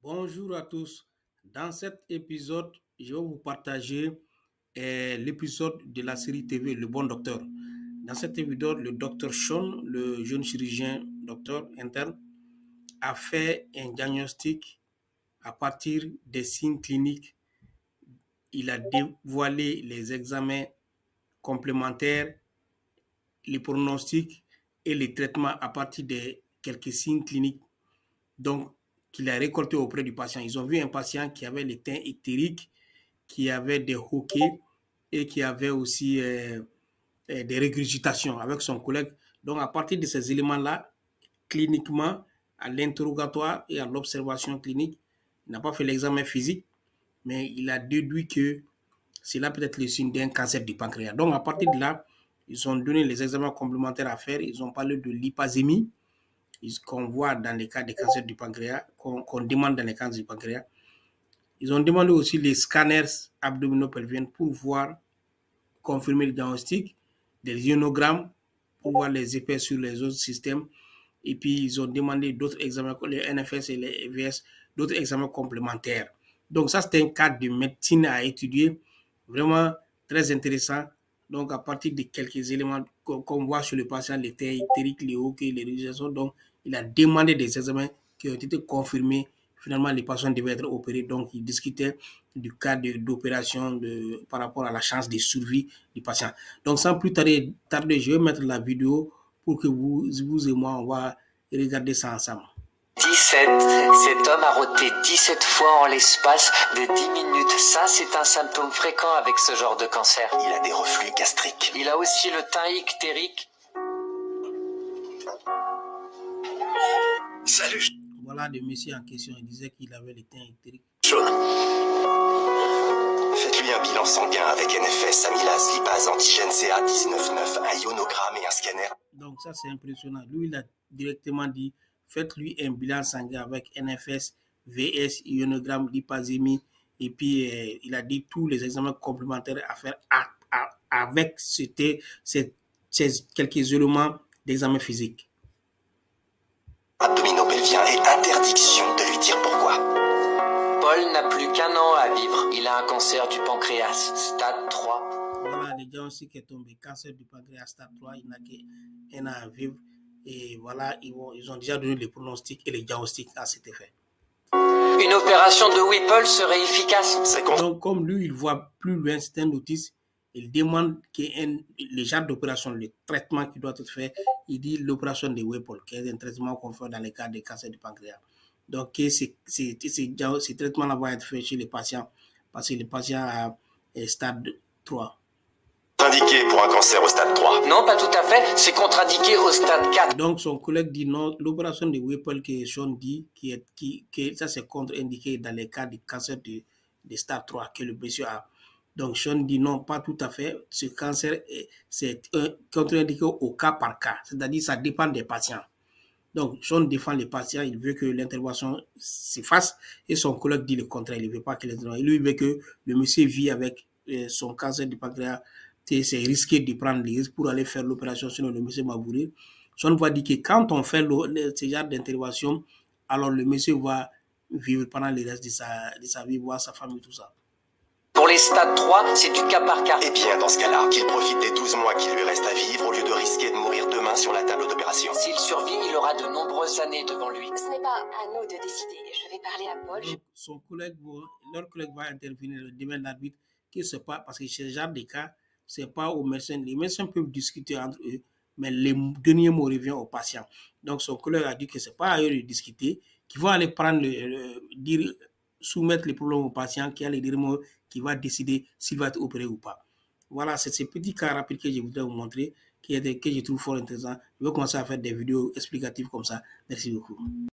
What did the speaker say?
Bonjour à tous. Dans cet épisode, je vais vous partager l'épisode de la série TV Le Bon Docteur. Dans cet épisode, le docteur Sean, le jeune chirurgien docteur interne, a fait un diagnostic à partir des signes cliniques. Il a dévoilé les examens complémentaires, les pronostics et les traitements à partir de quelques signes cliniques. Donc, qu'il a récolté auprès du patient. Ils ont vu un patient qui avait le teint ictérique, qui avait des hoquets et qui avait aussi des régurgitations avec son collègue. Donc, à partir de ces éléments-là, cliniquement, à l'interrogatoire et à l'observation clinique, il n'a pas fait l'examen physique, mais il a déduit que cela peut être le signe d'un cancer du pancréas. Donc, à partir de là, ils ont donné les examens complémentaires à faire. Ils ont parlé de l'hypasémie, qu'on voit dans les cas de cancer du pancréas, qu'on demande dans les cancers du pancréas. Ils ont demandé aussi les scanners abdominopelviens pour voir, confirmer le diagnostic, des ionogrammes pour voir les effets sur les autres systèmes. Et puis, ils ont demandé d'autres examens, les NFS et les EVS, d'autres examens complémentaires. Donc, ça, c'est un cas de médecine à étudier, vraiment très intéressant. Donc, à partir de quelques éléments qu'on voit sur le patient, les tests ictériques, les hoquets, les régulations, donc, il a demandé des examens qui ont été confirmés. Finalement, les patients devaient être opérés. Donc, il discutait du cas d'opération par rapport à la chance de survie du patient. Donc, sans plus tarder, je vais mettre la vidéo pour que vous et moi, on va regarder ça ensemble. 17. Cet homme a roté 17 fois en l'espace de 10 minutes. Ça, c'est un symptôme fréquent avec ce genre de cancer. Il a des reflux gastriques. Il a aussi le teint ictérique. Salut, Voilà le monsieur en question, il disait qu'il avait le teint ictérique. Sean. Faites-lui un bilan sanguin avec NFS, amylase, lipase, antigène CA199, un ionogramme et un scanner. Donc ça, c'est impressionnant. Lui, il a directement dit, faites-lui un bilan sanguin avec NFS, VS, ionogramme, lipasémie. Et puis, il a dit tous les examens complémentaires à faire avec ces quelques éléments d'examen physique. Abdominopelvien et interdiction de lui dire pourquoi. Paul n'a plus qu'1 an à vivre. Il a un cancer du pancréas, stade 3. Voilà, le diagnostic est tombé. Cancer du pancréas, stade 3, il n'a qu'1 an à vivre. Et voilà, ils ont déjà donné les pronostics et les diagnostics à cet effet. Une opération de Whipple serait efficace. Donc, comme lui, il voit plus loin, c'est un notice. Il demande que les genres d'opération, le traitement qui doit être fait, il dit l'opération de Whipple, qui est un traitement qu'on fait dans les cas de cancer du pancréas. Donc, ces traitements-là vont être faits chez les patients, parce que les patients à stade 3. Indiqué pour un cancer au stade 3. Non, pas tout à fait. C'est contre-indiqué au stade 4. Donc, son collègue dit non, l'opération de Whipple que Sean dit, ça c'est contre-indiqué dans les cas de cancer de stade 3 que le monsieur a. Donc, Sean dit non, pas tout à fait. Ce cancer, c'est contre-indiqué au cas par cas. C'est-à-dire ça dépend des patients. Donc, Sean défend les patients. Il veut que l'intervention se fasse. Et son collègue dit le contraire. Il ne veut pas que l'intervention. Lui, il veut que le monsieur vit avec son cancer du pancréas. C'est risqué de prendre les risques pour aller faire l'opération, sinon le monsieur va mourir. Sean va dire que quand on fait ce genre d'intervention, alors le monsieur va vivre pendant le reste de sa vie, voir sa famille, tout ça. Pour les stades 3, c'est du cas par cas. Eh bien, dans ce cas-là, qu'il profite des 12 mois qui lui restent à vivre au lieu de risquer de mourir demain sur la table d'opération. S'il survit, il aura de nombreuses années devant lui. Ce n'est pas à nous de décider. Je vais parler à Paul. Donc, leur collègue va intervenir le demain l'arbitre, que c'est pas, parce que ce genre de cas, c'est pas aux médecins. Les médecins peuvent discuter entre eux, mais les derniers mots reviennent aux patients. Donc, son collègue a dit que c'est pas à eux de discuter, qu'ils vont aller prendre soumettre les problèmes au patient, qui a les derniers mots, qui va décider s'il va être opéré ou pas. Voilà, c'est ces petits cas rapides que je voudrais vous montrer, que je trouve fort intéressant. Je vais commencer à faire des vidéos explicatives comme ça. Merci beaucoup.